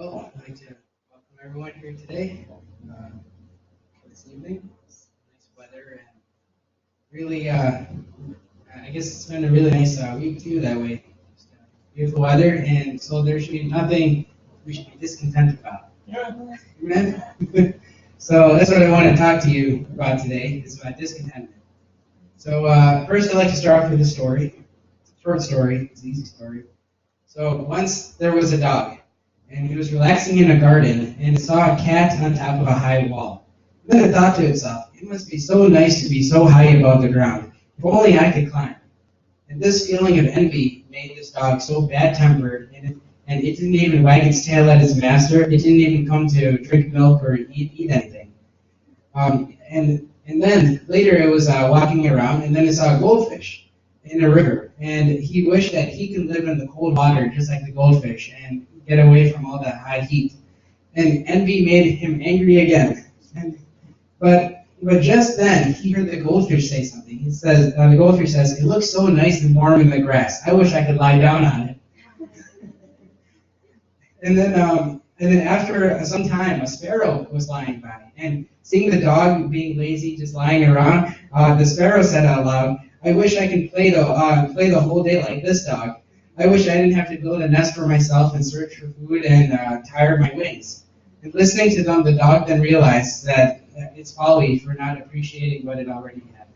Well, I'd like to welcome everyone here today, this evening. It's nice weather and really, I guess it's been a really nice week too that way. Just, beautiful weather, and so there should be nothing we should be discontent about. Yeah. Amen? So that's what I want to talk to you about today, is about discontentment. So first I'd like to start off with a story. It's a short story, it's an easy story. So once there was a dog, and he was relaxing in a garden, and saw a cat on top of a high wall. Then it thought to itself, it must be so nice to be so high above the ground. If only I could climb. And this feeling of envy made this dog so bad-tempered, and it didn't even wag its tail at its master. It didn't even come to drink milk or eat anything. And then later it was walking around, and then it saw a goldfish in a river. And he wished that he could live in the cold water just like the goldfish and get away from all that high heat. And envy made him angry again. But just then, he heard the goldfish say something. He says, the goldfish says, "It looks so nice and warm in the grass. I wish I could lie down on it." And then after some time, a sparrow was lying by. And seeing the dog being lazy, just lying around, the sparrow said out loud, "I wish I could play the whole day like this dog. I wish I didn't have to build a nest for myself and search for food and tire my wings." And listening to them, the dog then realized that it's folly for not appreciating what it already had.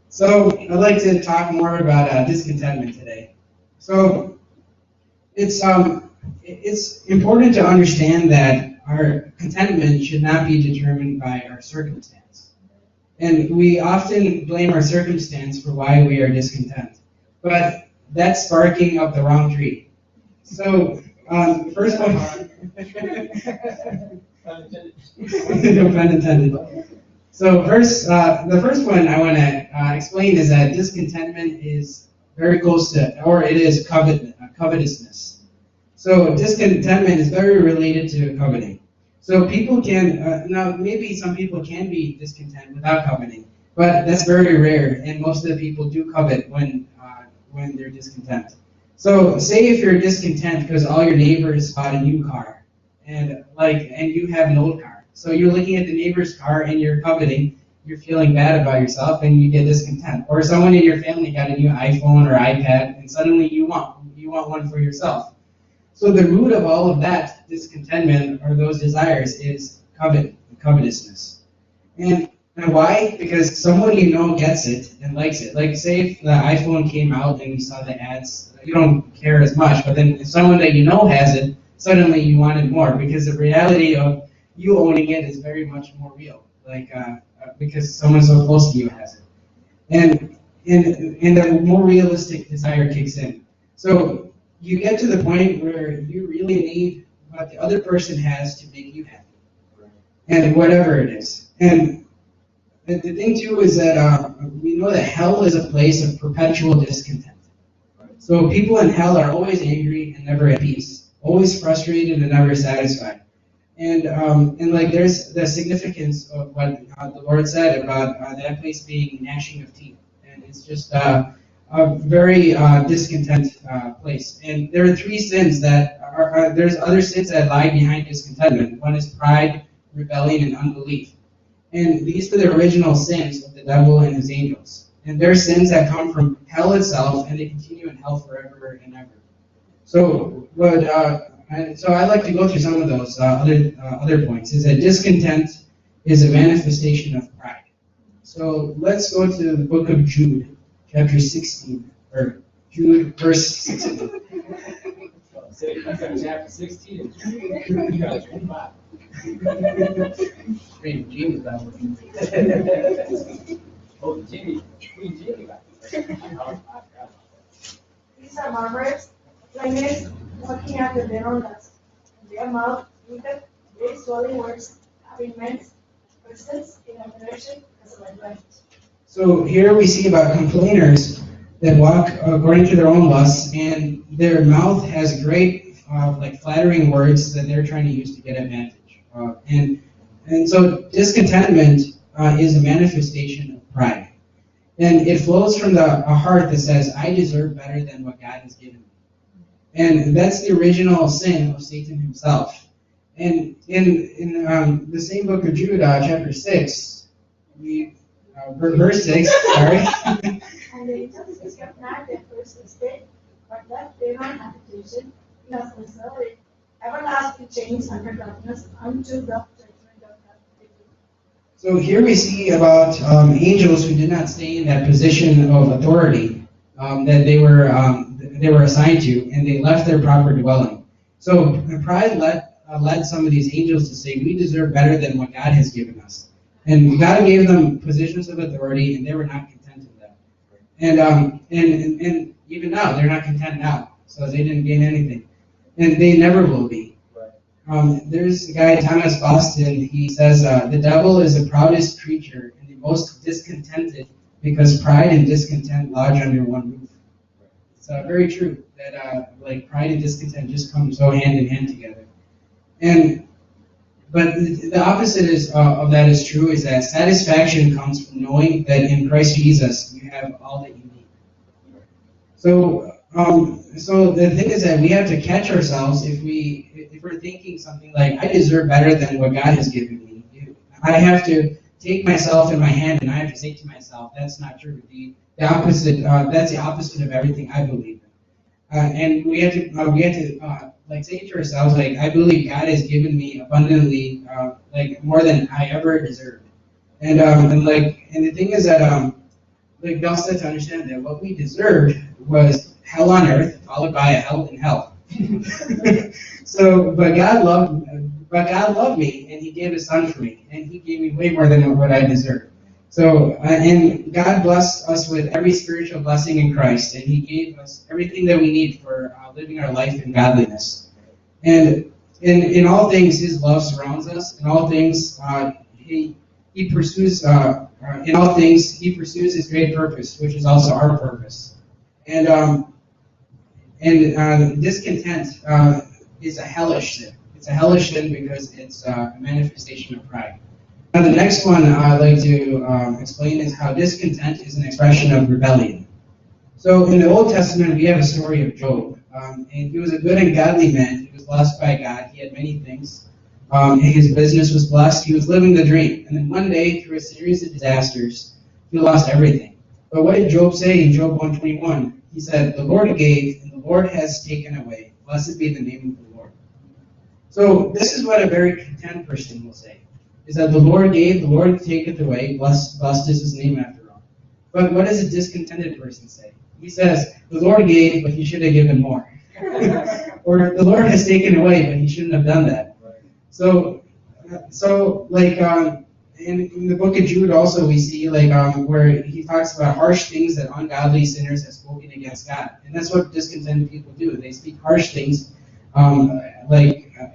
So I'd like to talk more about discontentment today. So it's important to understand that our contentment should not be determined by our circumstance. And we often blame our circumstance for why we are discontent. But that's barking up the wrong tree. So, first one, no pun intended. So, the first one I want to explain is that discontentment is very close to, or it is covetousness. So, discontentment is very related to coveting. So, people can, now maybe some people can be discontent without coveting, but that's very rare, and most of the people do covet when they're discontent. So say if you're discontent because all your neighbors bought a new car and you have an old car. So you're looking at the neighbor's car and you're coveting, you're feeling bad about yourself and you get discontent. Or someone in your family got a new iPhone or iPad and suddenly you want one for yourself. So the root of all of that discontentment or those desires is covetousness. And why? Because someone you know gets it and likes it. Like, say if the iPhone came out and you saw the ads, you don't care as much. But then if someone that you know has it, suddenly you want it more because the reality of you owning it is very much more real. Because someone so close to you has it. And the more realistic desire kicks in. So you get to the point where you really need what the other person has to make you happy. And whatever it is. And the thing too is that we know that hell is a place of perpetual discontent. So people in hell are always angry and never at peace, always frustrated and never satisfied. And there's the significance of what the Lord said about that place being gnashing of teeth, and it's just a very discontent place. And there are three sins that there's other sins that lie behind discontentment. One is pride, rebellion, and unbelief. And these are the original sins of the devil and his angels. And they're sins that come from hell itself, and they continue in hell forever and ever. So, I'd like to go through some of those other points. Is that discontent is a manifestation of pride. So let's go to the book of Jude, chapter 16, or Jude, verse 16. Chapter 16. Queen Jean is not working. Oh, Jimmy. Queen Jimmy. These are murmurs, language, walking after their own lust. Their mouth wicked, very swelling words, having men's persons in a direction as of advantage. So here we see about complainers that walk according to their own lusts, and their mouth has great flattering words that they're trying to use to get advantage. And so discontentment is a manifestation of pride. And it flows from a heart that says, I deserve better than what God has given me. And that's the original sin of Satan himself. And in the same book of Jude, chapter 6, verse 6, sorry. And the angels kept not their first estate, but left their own habitation, in has reserved everlasting chains under darkness unto the judgment of God. So here we see about angels who did not stay in that position of authority that they were assigned to, and they left their proper dwelling. So pride led some of these angels to say, "We deserve better than what God has given us," and God gave them positions of authority, and they were not content with that. And even now, they're not content now, so they didn't gain anything, and they never will be. There's a guy, Thomas Boston, he says, the devil is the proudest creature and the most discontented because pride and discontent lodge under one roof. It's very true that like pride and discontent just come so hand in hand together. But the opposite of that is true, is that satisfaction comes from knowing that in Christ Jesus you have all that you need. So the thing is that we have to catch ourselves if we're thinking something like, I deserve better than what God has given me. I have to take myself in my hand and I have to say to myself, that's not true. The opposite, that's the opposite of everything I believe in. And we have to like say to ourselves, like, I believe God has given me abundantly, like more than I ever deserved. And the thing is that like we also have to understand that what we deserved was hell on earth, followed by a hell in hell. But God loved me, and He gave His Son for me, and He gave me way more than what I deserved. So, and God blessed us with every spiritual blessing in Christ, and He gave us everything that we need for living our life in godliness. And in all things, His love surrounds us. In all things, He pursues. In all things, He pursues His great purpose, which is also our purpose. And discontent is a hellish sin. It's a hellish sin because it's a manifestation of pride. Now, the next one I'd like to explain is how discontent is an expression of rebellion. So, in the Old Testament, we have a story of Job. And he was a good and godly man. He was blessed by God. He had many things. His business was blessed. He was living the dream. And then one day, through a series of disasters, he lost everything. But what did Job say in Job 121? He said, "The Lord gave, and the Lord has taken away. Blessed be the name of the Lord." So this is what a very content person will say, is that the Lord gave, the Lord taketh away, blessed is His name after all. But what does a discontented person say? He says, the Lord gave, but He should have given more. Or the Lord has taken away, but He shouldn't have done that. So like in the book of Jude also we see like where he talks about harsh things that ungodly sinners have spoken against God, and that's what discontented people do. They speak harsh things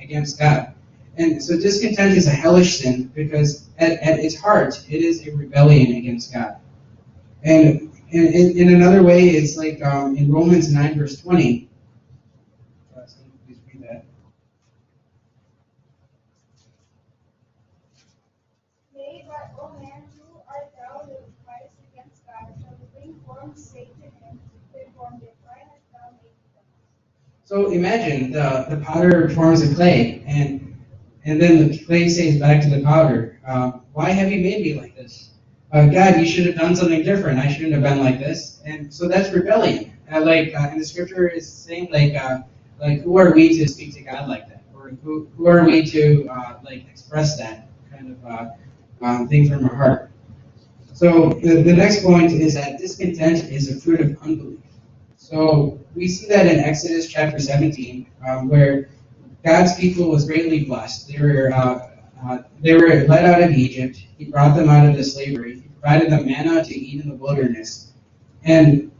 against God, and so discontent is a hellish sin because at its heart it is a rebellion against God. And in another way, it's like in Romans 9 verse 20. Please read that. Nay, but, O man, who art thou that fightest against God, shall bring forms say to him, therefore why hast thou made me thus? So imagine the potter forms the clay, and then the clay says back to the potter, why have you made me like this? God, you should have done something different. I shouldn't have been like this. And so that's rebellion. And the scripture is saying who are we to speak to God like that? Or who are we to express that kind of thing from our heart? So the next point is that discontent is a fruit of unbelief. So we see that in Exodus chapter 17, where God's people was greatly blessed. They were led out of Egypt. He brought them out of the slavery. He provided them manna to eat in the wilderness. And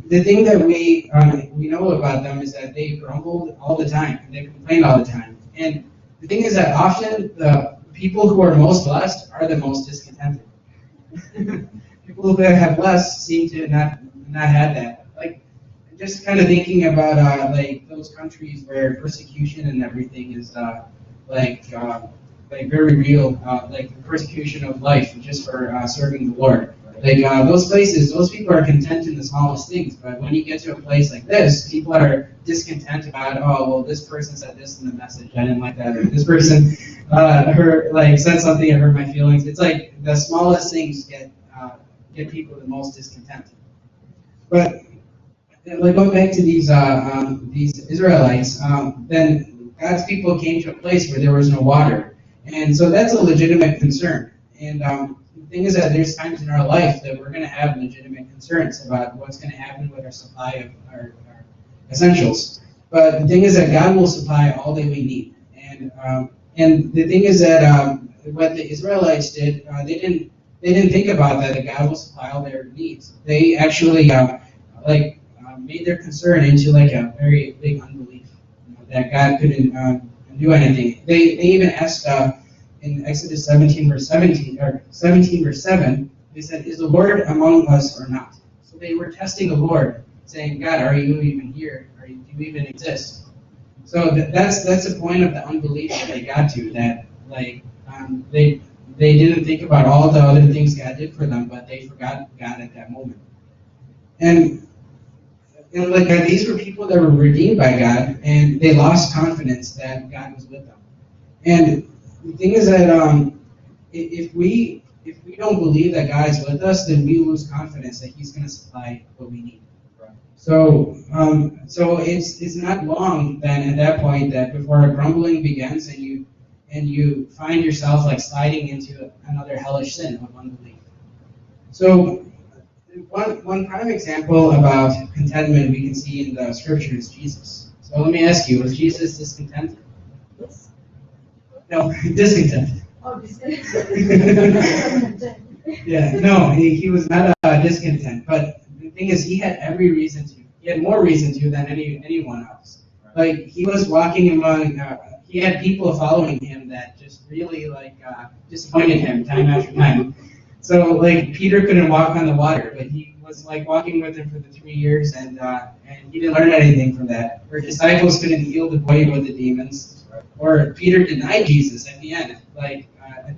the thing that we know about them is that they grumbled all the time. They complained all the time. And the thing is that often the people who are most blessed are the most discontented. People that have less seem to not have that. Like, just kind of thinking about those countries where persecution and everything is very real, like the persecution of life just for serving the Lord. Like those places, those people are content in the smallest things. But when you get to a place like this, people are discontent about, oh, well, this person said this in the message, I didn't like that, or this person said something that hurt my feelings. It's like the smallest things get people the most discontent. But like going back to these Israelites, then God's people came to a place where there was no water, and so that's a legitimate concern. And the thing is that there's times in our life that we're going to have legitimate concerns about what's going to happen with our supply of our essentials. But the thing is that God will supply all that we need. And the thing is that what the Israelites did, they didn't think about that God will supply all their needs. They actually made their concern into like a very big unbelief, that God couldn't do anything. They even asked in Exodus 17 verse 7, they said, "Is the Lord among us or not?" So they were testing the Lord, saying, "God, are you even here? Do you even exist?" So that's the point of the unbelief that they got to. That they didn't think about all the other things God did for them, but they forgot God at that moment. And these were people that were redeemed by God, and they lost confidence that God was with them. And the thing is that if we don't believe that God is with us, then we lose confidence that He's going to supply what we need. So it's not long then at that point that before grumbling begins and you find yourself like sliding into another hellish sin of unbelief. So one prime example about contentment we can see in the scripture is Jesus. So let me ask you, was Jesus discontented? Yes. No, discontent. Oh, discontent. Yeah, no, he was not discontent. But the thing is, he had every reason to. He had more reason to than anyone else. Like he was walking among. He had people following him that just really disappointed him time after time. So like Peter couldn't walk on the water, but he was like walking with him for the 3 years, and he didn't learn anything from that. Or disciples couldn't heal the boy with the demons, or Peter denied Jesus at the end, at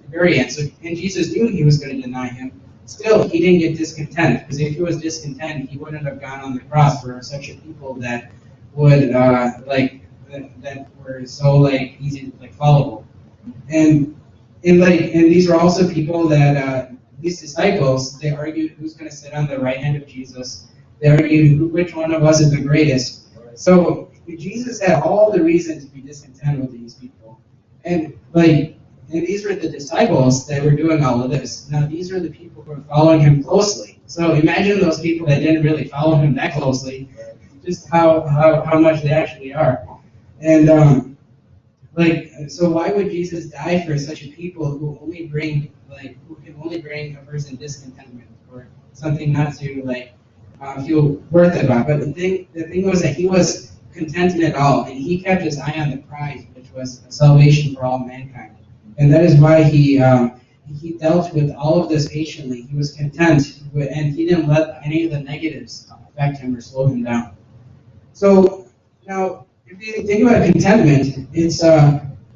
the very end. So and Jesus knew he was going to deny him. Still, he didn't get discontent, because if he was discontent, he wouldn't have gone on the cross for such a people that would that were so easy to followable. And these were also people that these disciples, they argued who's going to sit on the right hand of Jesus. They argued which one of us is the greatest. So Jesus had all the reason to be discontent with these people. And these were the disciples that were doing all of this. Now these are the people who are following him closely. So imagine those people that didn't really follow him that closely, just how much they actually are. And so why would Jesus die for such a people who can only bring a person discontentment or something not to feel worth it about? But the thing was that he was content in it all, and he kept his eye on the prize, which was salvation for all mankind. And that is why he dealt with all of this patiently. He was content, and he didn't let any of the negatives affect him or slow him down. So now, if you think about contentment, it's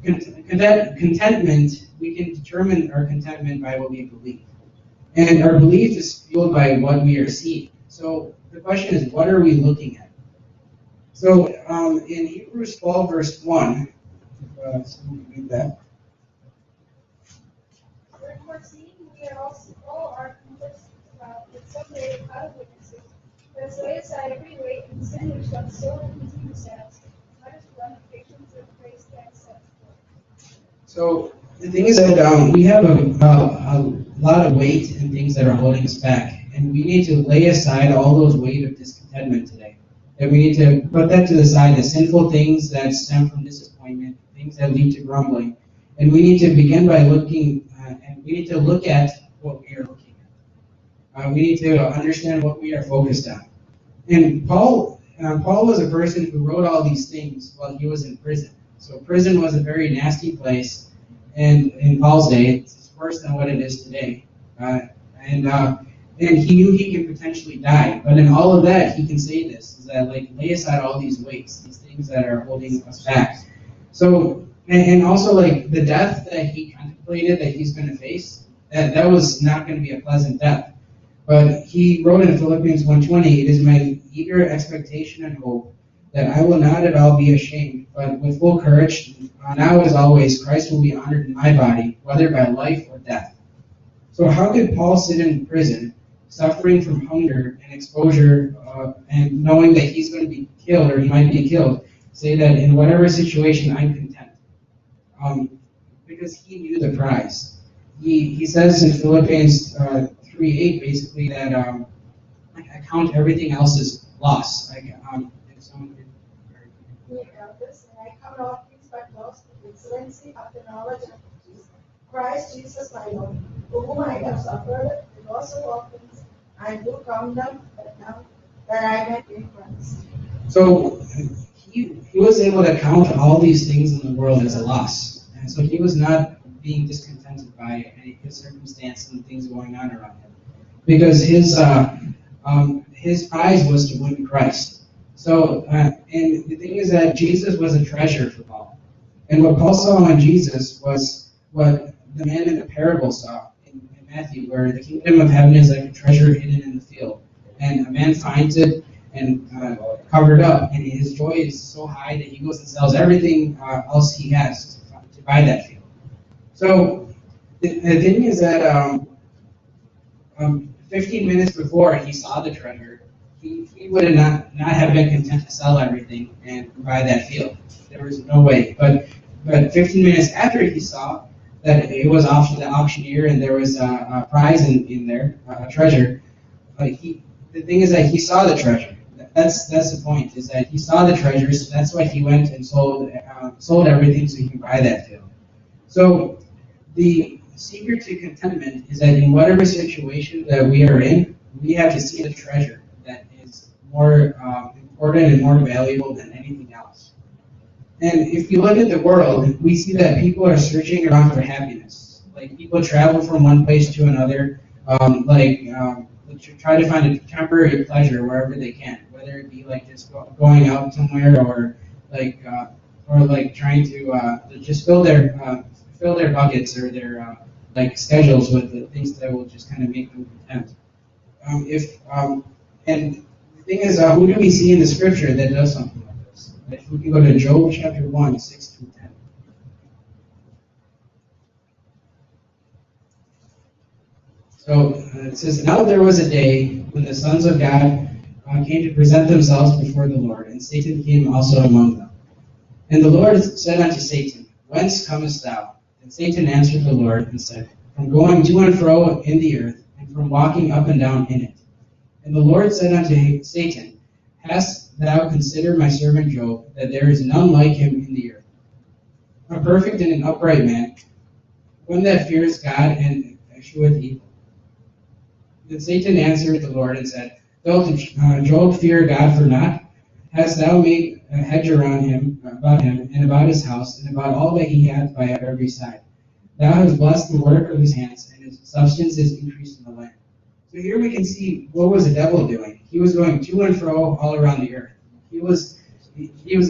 contentment. We can determine our contentment by what we believe, and our belief is fueled by what we are seeing. So the question is, what are we looking at? So in Hebrews 12, verse 1, someone read that. Therefore, seeing we are all are compassed with so many other witnesses, let us lay aside every weight and sin which doth so easily beset us. Let us run with patience the race that is set before. So the thing is that we have a lot of weight and things that are holding us back, and we need to lay aside all those weight of discontentment today. And we need to put that to the side, the sinful things that stem from disappointment, things that lead to grumbling. And we need to begin by looking, and we need to look at what we are looking at. We need to understand what we are focused on. And Paul was a person who wrote all these things while he was in prison. So prison was a very nasty place, and in Paul's day, it's worse than what it is today. And he knew he could potentially die. But in all of that, he can say this, is that lay aside all these weights, these things that are holding us back. So, and also the death that he contemplated that he's going to face, that was not going to be a pleasant death. But he wrote in Philippians 1:20, "It is my eager expectation and hope that I will not at all be ashamed, but with full courage, now as always, Christ will be honored in my body, whether by life or death." So how could Paul sit in prison, suffering from hunger and exposure, and knowing that he's going to be killed or he might be killed, say that in whatever situation I'm content? Because he knew the prize. He says in Philippians 3:8 basically that I count everything else as loss. If someone could, This, and I count all things but loss to the excellency of the knowledge of Christ Jesus my Lord, for whom I have suffered the loss of all things, I do count them but now that I may gain Christ. So he was able to count all these things in the world as a loss. And so he was not being discontented by any his circumstance and things going on around him. Because his prize was to win Christ. So, and the thing is that Jesus was a treasure for Paul. And what Paul saw in Jesus was what the man in the parable saw in Matthew, where the kingdom of heaven is like a treasure hidden in the field. And a man finds it and covered up, and his joy is so high that he goes and sells everything else he has to buy that field. So the thing is that 15 minutes before he saw the treasure, he would not have been content to sell everything and buy that field. There was no way. But 15 minutes after he saw that it was off to the auctioneer and there was a prize in there, a treasure, the thing is that he saw the treasure. That's the point, is that he saw the treasure, so that's why he went and sold everything so he can buy that field. So the secret to contentment is that in whatever situation that we are in, we have to see the treasure that is more important and more valuable than anything else. And if you look at the world, we see that people are searching around for happiness. Like people travel from one place to another, to try to find a temporary pleasure wherever they can, whether it be like just going out somewhere or trying to just fill their buckets or their schedules with the things that will just kind of make them content. And the thing is, who do we see in the scripture that does something like this? If we can go to Job chapter 1, 6 through 10. So it says, "Now there was a day when the sons of God came to present themselves before the Lord, and Satan came also among them. And the Lord said unto Satan, Whence comest thou? And Satan answered the Lord and said, From going to and fro in the earth, and from walking up and down in it. And the Lord said unto Satan, Hast thou considered my servant Job, that there is none like him in the earth, a perfect and an upright man, one that fears God and escheweth evil? Then Satan answered the Lord and said, Doth Job fear God for naught? Hast thou made a hedge around him, about him, and about his house, and about all that he hath by every side? Thou hast blessed the work of his hands, and his substance is increased in the land." So here we can see what was the devil doing. He was going to and fro all around the earth. He was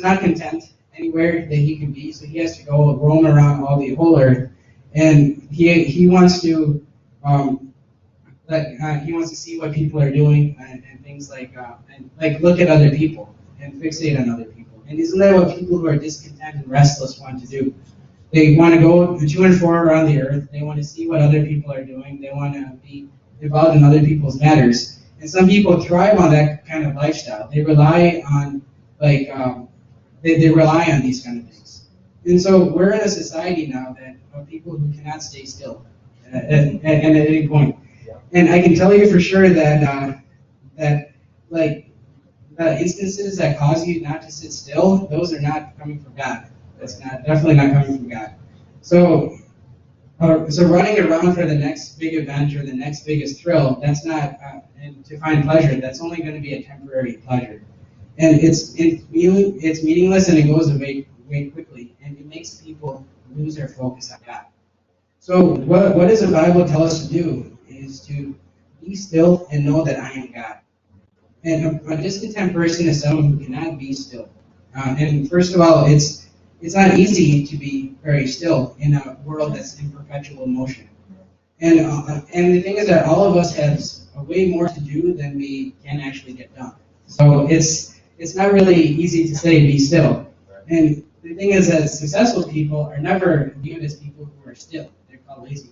not content anywhere that he can be, so he has to go roam around the whole earth, and he wants to he wants to see what people are doing and things like look at other people and fixate on other people. And isn't that what people who are discontent and restless want to do? They want to go to and fro around the earth. They want to see what other people are doing. They want to be involved in other people's matters. And some people thrive on that kind of lifestyle. They rely on they rely on these kind of things. And so we're in a society now that of people who cannot stay still at any point. And I can tell you for sure that instances that cause you not to sit still, those are not coming from God. That's definitely not coming from God. So running around for the next big event or the next biggest thrill, that's not, and to find pleasure, that's only going to be a temporary pleasure. And it's meaningless and it goes away quickly, and it makes people lose their focus on God. So what does the Bible tell us to do? Is to be still and know that I am God. And a discontent person is someone who cannot be still. And first of all, it's not easy to be very still in a world that's in perpetual motion. And the thing is that all of us have way more to do than we can actually get done. So it's not really easy to say be still. And the thing is that successful people are never viewed as people who are still. They're called lazy.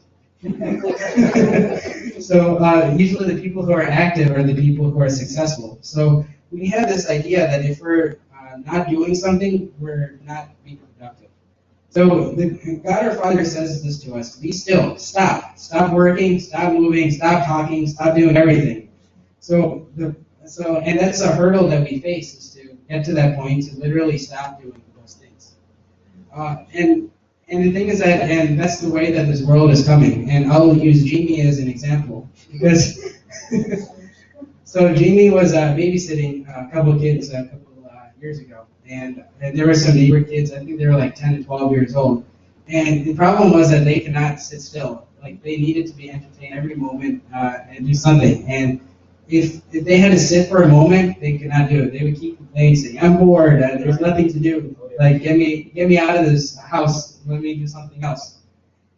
So usually the people who are active are the people who are successful. So we have this idea that if we're not doing something, we're not being productive. So God our Father says this to us: be still, stop working, stop moving, stop talking, stop doing everything. And that's a hurdle that we face, is to get to that point, to literally stop doing those things. And the thing is that, and that's the way that this world is coming. And I'll use Jamie as an example because so Jamie was babysitting a couple of kids a couple years ago, and there were some neighbor kids. I think they were like 10 and 12 years old, and the problem was that they could not sit still. Like they needed to be entertained every moment and do something. And if they had to sit for a moment, they could not do it. They would keep complaining, saying, "I'm bored. There's nothing to do. Like get me out of this house. Let me do something else."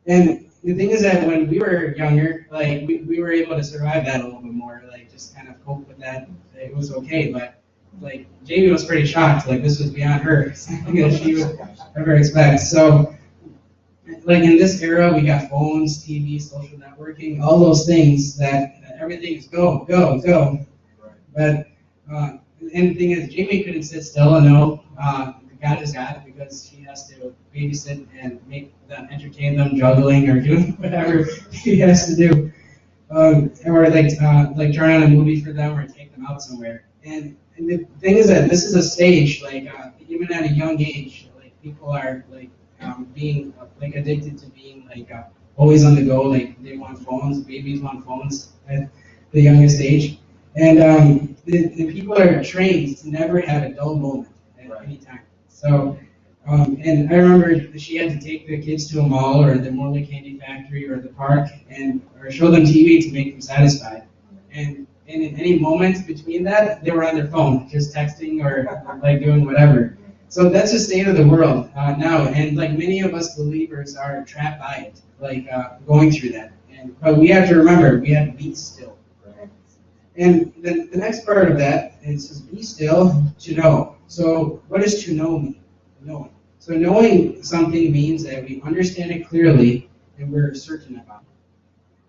And the thing is that when we were younger, like we were able to survive that a little bit more, like just kind of cope with that. It was okay, but like Jamie was pretty shocked, like this was beyond her, something that she would ever expect. So like in this era, we got phones, TV, social networking, all those things that everything is go, go, go. But and the thing is, Jamie couldn't sit still and know God is God, because he has to babysit and make them, entertain them, juggling or doing whatever he has to do, or like turn on a movie for them or take them out somewhere. And the thing is that this is a stage, like even at a young age, like people are like being like addicted to being like always on the go. Like they want phones, babies want phones at the youngest age, and the people are trained to never have a dull moment at any time. So, and I remember she had to take the kids to a mall or the Morley Candy Factory or the park or show them TV to make them satisfied. And in any moment between that, they were on their phone, just texting or like doing whatever. So that's the state of the world now, and like many of us believers are trapped by it, like going through that. But we have to remember, we have to be still. And the next part of that is be still to know. So what does to know mean? Knowing. So knowing something means that we understand it clearly and we're certain about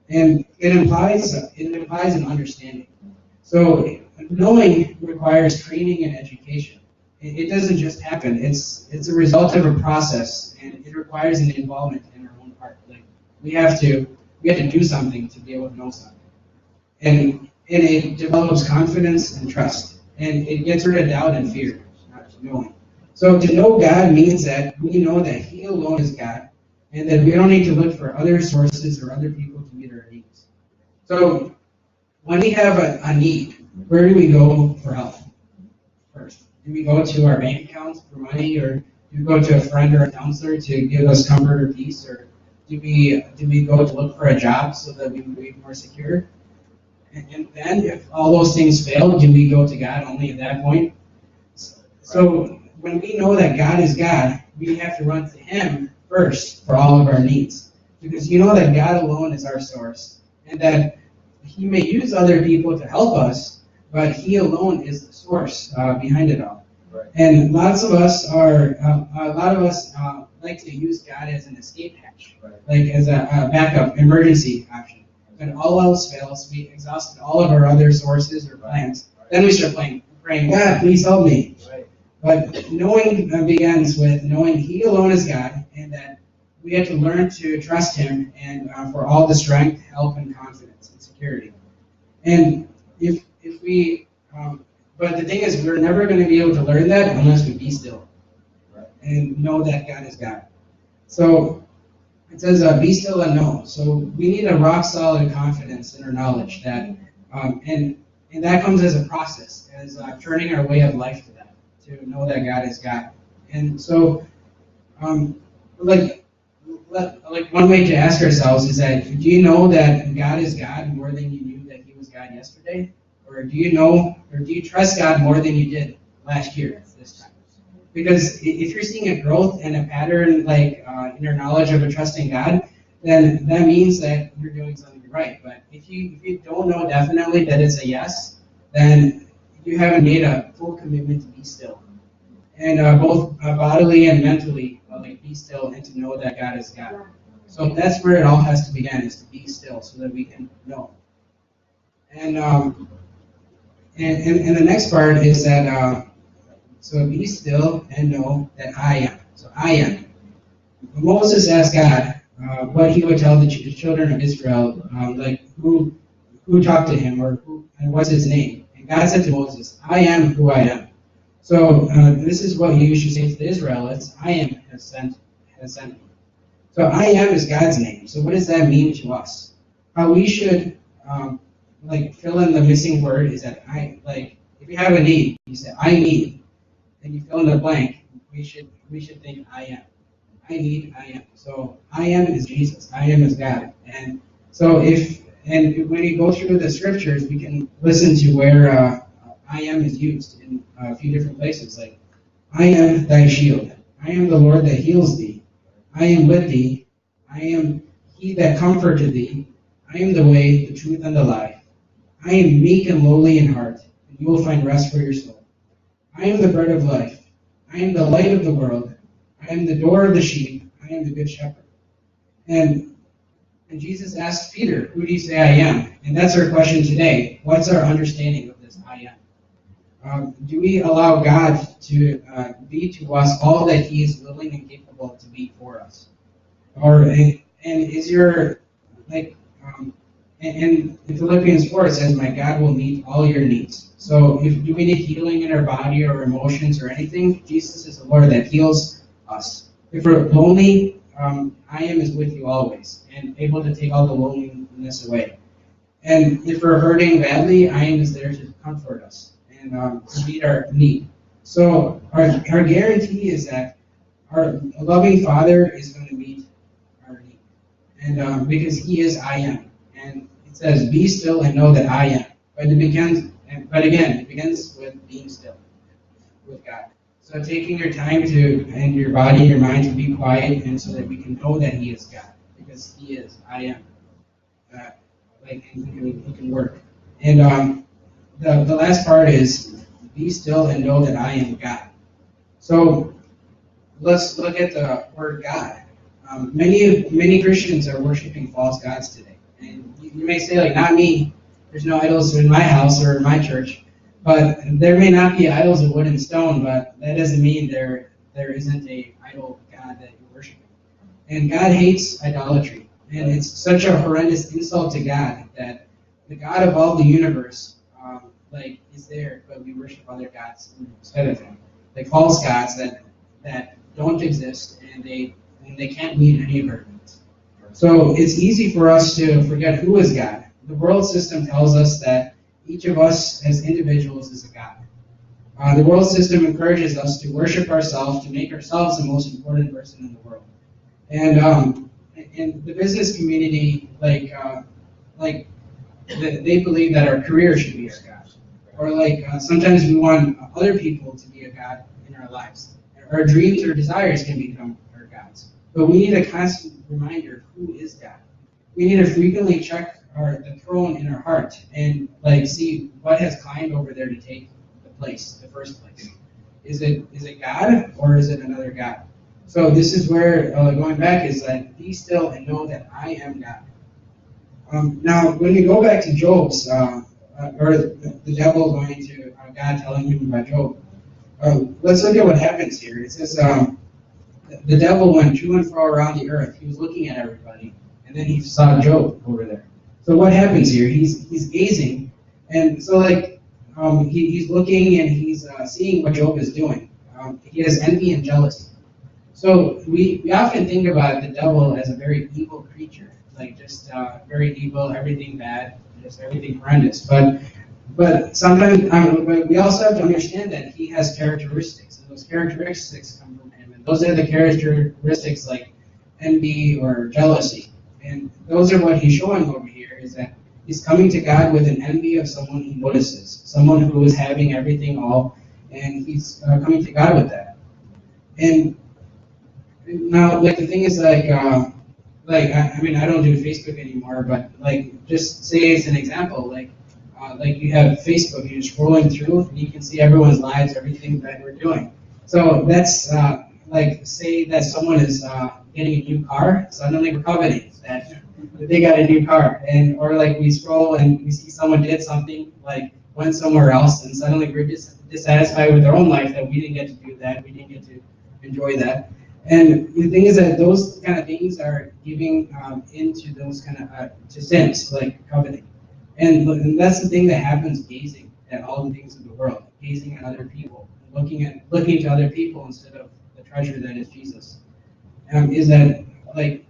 it. And it implies an understanding. So knowing requires training and education. It doesn't just happen. It's a result of a process, and it requires an involvement in our own part. Like we have to do something to be able to know something. And it develops confidence and trust. And it gets rid of doubt and fear, not knowing. So to know God means that we know that He alone is God, and that we don't need to look for other sources or other people to meet our needs. So when we have a need, where do we go for help first? Do we go to our bank accounts for money, or do we go to a friend or a counselor to give us comfort or peace, or do we go to look for a job so that we can be more secure? And then, if all those things fail, do we go to God only at that point? So when we know that God is God, we have to run to Him first for all of our needs. Because you know that God alone is our source, and that He may use other people to help us, but He alone is the source behind it all. Right. And lots of us like to use God as an escape hatch, right, like as a backup emergency option. When all else fails, we exhausted all of our other sources or plans. Then we start praying, God, please help me. Right. But knowing begins with knowing He alone is God, and that we have to learn to trust Him and for all the strength, help, and confidence and security. And if we, but the thing is, we're never going to be able to learn that unless we be still and know that God is God. So it says, be still and know. So we need a rock solid confidence in our knowledge that, and that comes as a process, as turning our way of life to that, to know that God is God. And so, like one way to ask ourselves is that, do you know that God is God more than you knew that He was God yesterday? Or do you trust God more than you did last year this time? Because if you're seeing a growth and a pattern, like in your knowledge of a trusting God, then that means that you're doing something right. But if you don't know definitely that it's a yes, then you haven't made a full commitment to be still, and both bodily and mentally, like be still and to know that God is God. So that's where it all has to begin, is to be still, so that we can know. And and the next part is that so be still and know that I am. So I am. Moses asked God what he would tell the children of Israel, like who talked to him or who and what's his name. And God said to Moses, I am who I am. So this is what you should say to the Israelites: I am has sent me. So I am is God's name. So what does that mean to us? How we should like fill in the missing word is that like if you have a need, you say I need, and you fill in the blank. We should think I am. I am. So I am is Jesus. I am is God. And so when you go through the scriptures, we can listen to where I am is used in a few different places. Like, I am thy shield. I am the Lord that heals thee. I am with thee. I am he that comforted thee. I am the way, the truth, and the life. I am meek and lowly in heart, and you will find rest for your soul. I am the bread of life. I am the light of the world. I am the door of the sheep. I am the good shepherd. And Jesus asked Peter, who do you say I am? And that's our question today. What's our understanding of this I am? Do we allow God to be to us all that he is willing and capable to be for us? And is your, like, in Philippians 4, it says, my God will meet all your needs. So do we need healing in our body or emotions or anything? Jesus is the Lord that heals us. If we're lonely, I am is with you always and able to take all the loneliness away. And if we're hurting badly, I am is there to comfort us and to meet our need. So our guarantee is that our loving Father is going to meet our need. And because he is I am. And it says, be still and know that I am. But it begins with being still with God. So taking your time and your body, your mind to be quiet, and so that we can know that he is God. Because he is, I am. And he can work. And the last part is, be still and know that I am God. So let's look at the word God. Many Christians are worshiping false gods today. And you may say, like, not me. There's no idols in my house or in my church. But there may not be idols of wood and stone, but that doesn't mean there isn't a idol God that you're worshiping. And God hates idolatry. And it's such a horrendous insult to God that the God of all the universe is there, but we worship other gods instead of him. Like false gods that don't exist, and they can't meet any of our needs. So it's easy for us to forget who is God. The world system tells us that each of us as individuals is a God. The world system encourages us to worship ourselves, to make ourselves the most important person in the world. And in the business community, they believe that our career should be our God. Or sometimes we want other people to be a God in our lives. Our dreams or desires can become our gods. But we need a constant reminder of who is God. We need to frequently check the throne in our heart and see what has climbed over there to take the first place. Is it God or is it another God? So this is where going back is that be still and know that I am God. Now, when we go back to Job's, or the devil going to God telling him about Job, let's look at what happens here. It says the devil went to and fro around the earth. He was looking at everybody, and then he saw Job over there. So what happens here? He's gazing, and so he's looking and he's seeing what Job is doing. He has envy and jealousy. So we often think about the devil as a very evil creature, just very evil, everything bad, just everything horrendous. But sometimes we also have to understand that he has characteristics, and those characteristics come from him. And those are the characteristics like envy or jealousy. And those are what he's showing over here, is that he's coming to God with an envy of someone he notices, someone who is having everything all, and he's coming to God with that. And now, the thing is, like I mean I don't do Facebook anymore, but like just say as an example, like you have Facebook, you're scrolling through, and you can see everyone's lives, everything that we're doing. So that's like say that someone is getting a new car, suddenly we're coveting that they got a new car, and or like we scroll and we see someone did something like went somewhere else, and suddenly we're dissatisfied with our own life that we didn't get to do that, we didn't get to enjoy that. And the thing is that those kind of things are giving into those kind of to sins like coveting. And that's the thing that happens gazing at all the things of the world, gazing at other people, looking to other people instead of the treasure that is Jesus. Is that like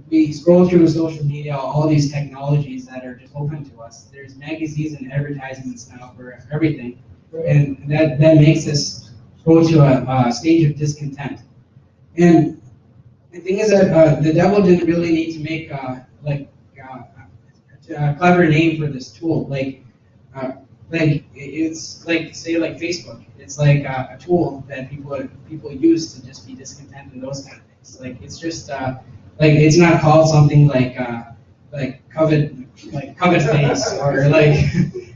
we scroll through social media, all these technologies that are just open to us. There's magazines and advertisements now for everything, and that makes us go to a stage of discontent. And the thing is that the devil didn't really need to make a clever name for this tool. Like it's like say like Facebook. It's like a tool that people use to just be discontent and those kind of things. Like it's just like it's not called something like covet face or like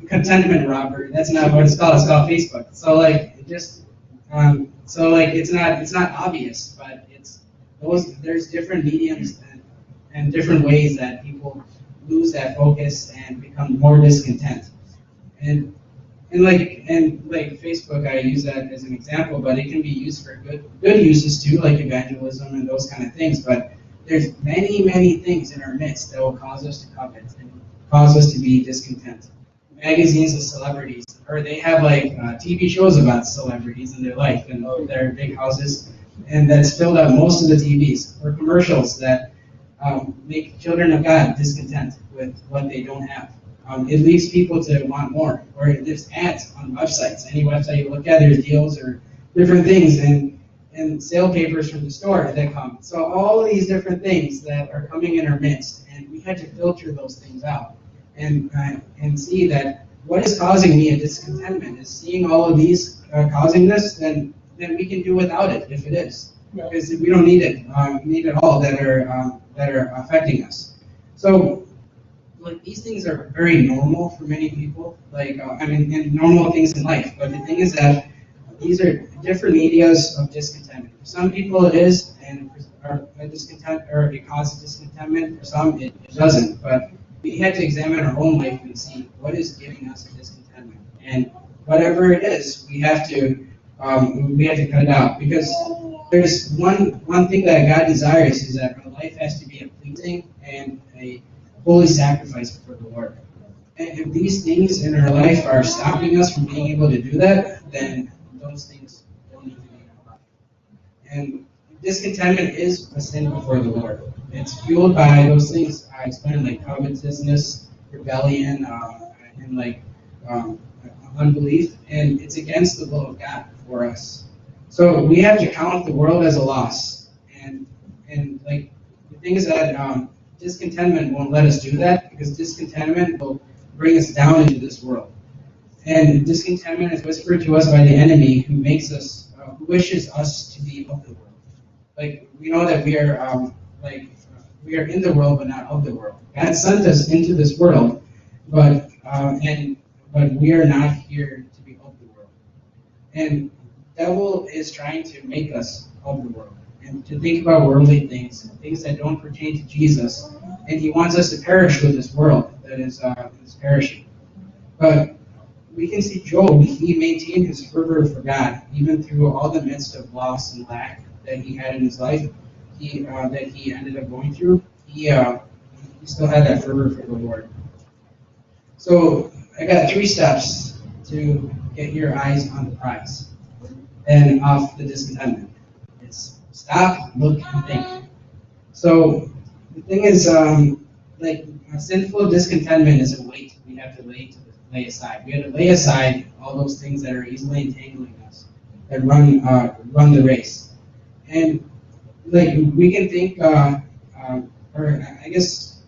contentment robber. That's not what it's called. It's called Facebook. So like it just so like it's not obvious, but it's there's different mediums and different ways that people lose that focus and become more discontent. And and like Facebook, I use that as an example, but it can be used for good uses too, like evangelism and those kind of things. But there's many things in our midst that will cause us to covet and cause us to be discontent. Magazines of celebrities, or they have like TV shows about celebrities and their life and their big houses, and that's filled up most of the TVs, or commercials that make children of God discontent with what they don't have. It leads people to want more. Or there's ads on websites. Any website you look at, there's deals or different things and sale papers from the store that come. So all of these different things that are coming in our midst, and we had to filter those things out and see that what is causing me a discontentment is seeing all of these causing this, then we can do without it if it is. Because we don't need it. We need it all that are affecting us. So like these things are very normal for many people. Like I mean, and normal things in life. But the thing is that these are different medias of discontentment. For some people it is, and a discontent, or it causes discontentment. For some it doesn't. But we had to examine our own life and see what is giving us a discontentment. And whatever it is, we have to cut it out, because there's one thing that God desires is that our life has to be a pleasing and a holy sacrifice before the Lord. And if these things in our life are stopping us from being able to do that, then those things don't need to be in our life. And discontentment is a sin before the Lord. It's fueled by those things I explained, like covetousness, rebellion, and like unbelief, and it's against the will of God for us. So we have to count the world as a loss, and like the thing is that discontentment won't let us do that, because discontentment will bring us down into this world, and discontentment is whispered to us by the enemy, who makes us, who wishes us to be of the world. Like we know that we are we are in the world but not of the world. God sent us into this world, but we are not here to be of the world. And the devil is trying to make us of the world and to think about worldly things and things that don't pertain to Jesus. And he wants us to perish with this world that is perishing. But we can see Job, he maintained his fervor for God, even through all the midst of loss and lack that he had in his life, that he ended up going through. He still had that fervor for the Lord. So I got 3 steps to get your eyes on the prize and off the discontentment. It's stop, look, and think. So the thing is, like a sinful discontentment is a weight we have to lay aside. We have to lay aside all those things that are easily entangling us, that run the race. And like we can think, or I guess,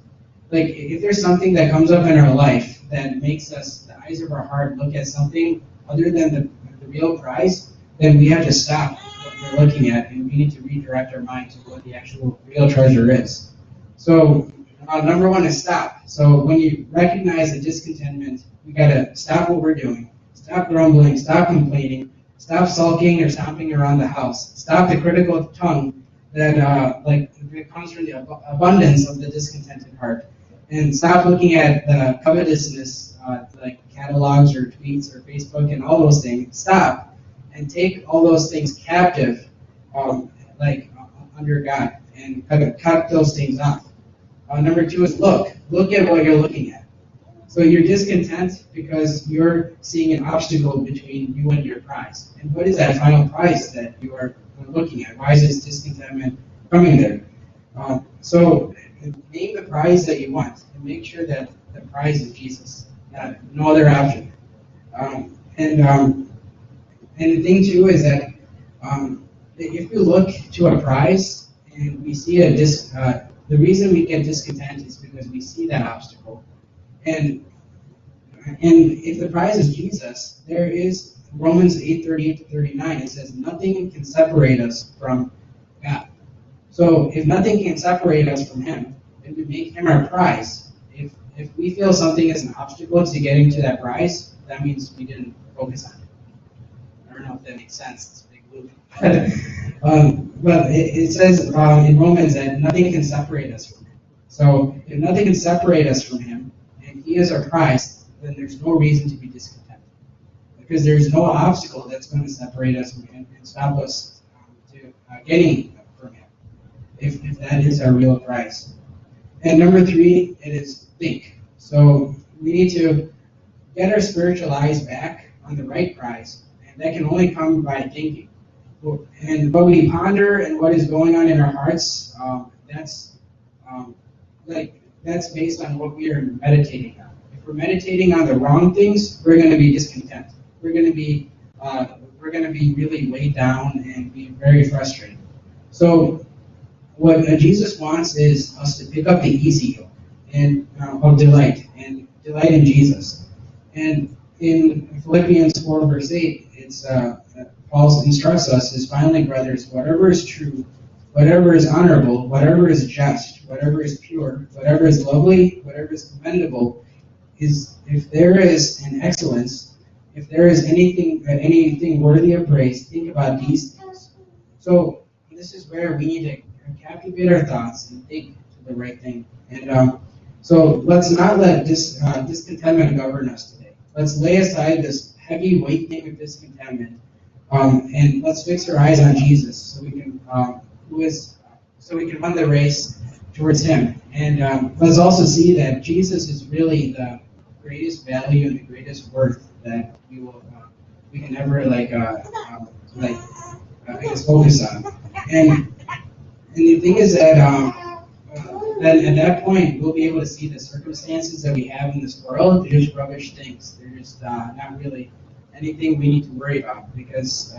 like if there's something that comes up in our life that makes us, the eyes of our heart, look at something other than the real prize, then we have to stop what we're looking at, and we need to redirect our mind to what the actual real treasure is. So number one is stop. So when you recognize the discontentment, we gotta stop what we're doing. Stop grumbling, stop complaining, stop sulking or stomping around the house. Stop the critical tongue that that comes from the abundance of the discontented heart. And stop looking at the covetousness, like catalogs or tweets or Facebook and all those things. Stop and take all those things captive, under God, and cut those things off. Number two is look. Look at what you're looking at. So you're discontent because you're seeing an obstacle between you and your prize. And what is that final prize that you are looking at? Why is this discontentment coming there? So name the prize that you want and make sure that the prize is Jesus, no other option. And the thing too is that if we look to a prize and we see the reason we get discontent is because we see that obstacle. And if the prize is Jesus, there is Romans 8:38-39. It says nothing can separate us from God. So if nothing can separate us from Him, then we make Him our prize. If we feel something is an obstacle to getting to that prize, that means we didn't focus on it. I don't know if that makes sense. It's a big loop. But it says in Romans that nothing can separate us from Him. So if nothing can separate us from Him, and He is our prize, then there's no reason to be discontent. Because there's no obstacle that's going to separate us from Him and stop us to getting from Him, if that is our real prize. And number three, it is think. So we need to get our spiritual eyes back on the right prize, and that can only come by thinking. And what we ponder and what is going on in our hearts, that's based on what we are meditating on. If we're meditating on the wrong things, we're going to be discontent. We're going to be really weighed down and be very frustrated. So what Jesus wants is us to pick up the easy yoke and of delight and delight in Jesus. And in Philippians 4 verse 8, it's Paul instructs us is finally, brothers, whatever is true, whatever is honorable, whatever is just, whatever is pure, whatever is lovely, whatever is commendable, is if there is an excellence, if there is anything worthy of praise, think about these things. So this is where we need to captivate our thoughts and think the right thing. And so let's not let discontentment govern us today. Let's lay aside this heavy weight thing of discontentment, and let's fix our eyes on Jesus, so we can run the race towards Him. And let's also see that Jesus is really the greatest value and the greatest worth that we can ever focus on. And the thing is that then at that point we'll be able to see the circumstances that we have in this world. They're just rubbish things. They're just not really anything we need to worry about, because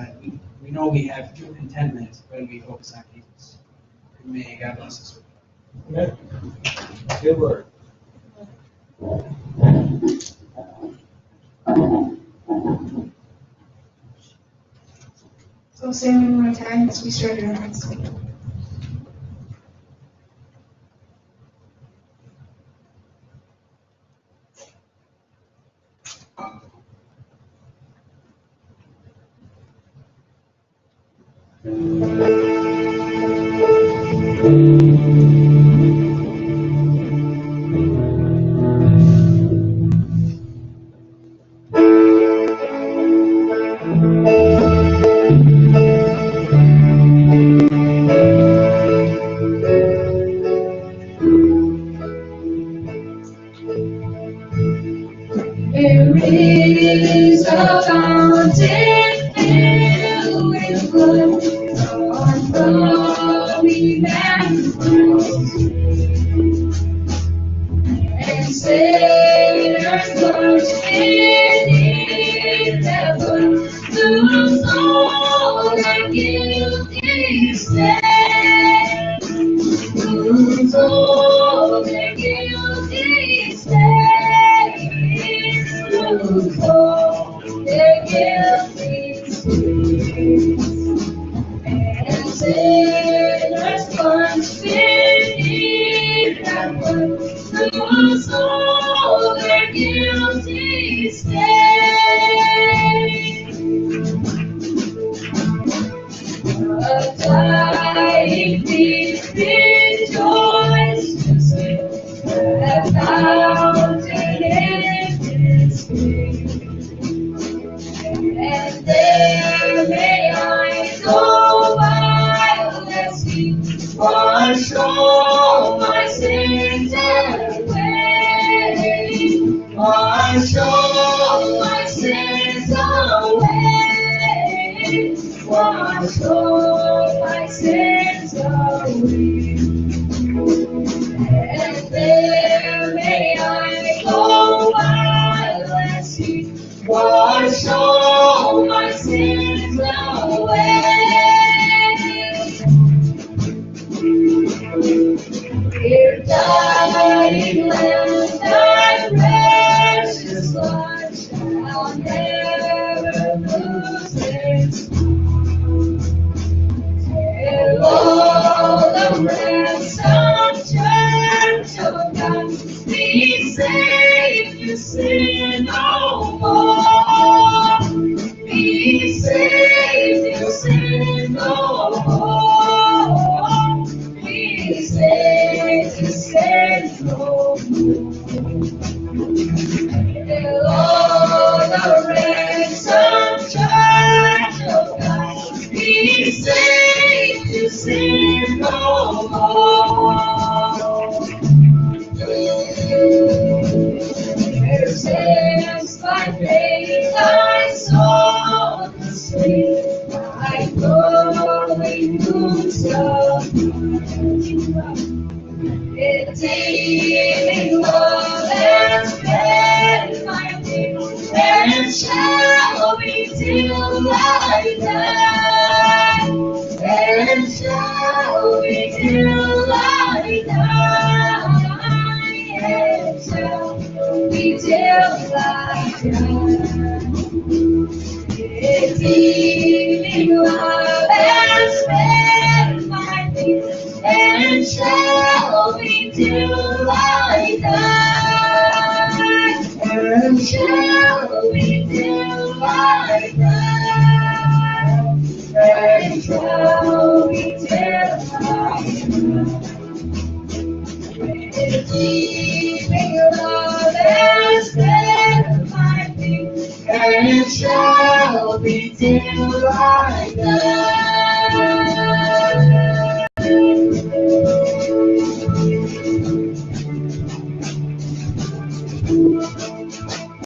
we know we have true contentment when we focus on Jesus. May God bless us. Amen. Good word. So sing one more time as we start our next week. There is a fountain filled with blood, drawn from Emmanuel's and sinners washed beneath that blood, whose all their guilty stain, whose all their guilty stain, whose all their guilty stain, and sinners washed beneath lose all their guilty stain. A dying thief rejoice to see that fountain in his faith. And there may I go while as he wash all my sins away. Wash all my sins away. Wash all my sins away. And there may I go while as he wash all my sins away. Dear dying Lamb, thy precious blood shall never lose its power. All the ransom church of God, be saved to sin no more. Be saved to sin no more. Be saved to sin no more. Lord, the ransom church of God, be saved to sin no more. There's by faith I saw the sleep, I glory moves of redeeming love has fed my wings, and shall be till I die, and shall be till I die, and shall be till I die. Redeeming love has fed my wings, and shall be till I die, and shall be till I die, and shall be till I die. Redeeming love has fed my wings, and shall be till I die.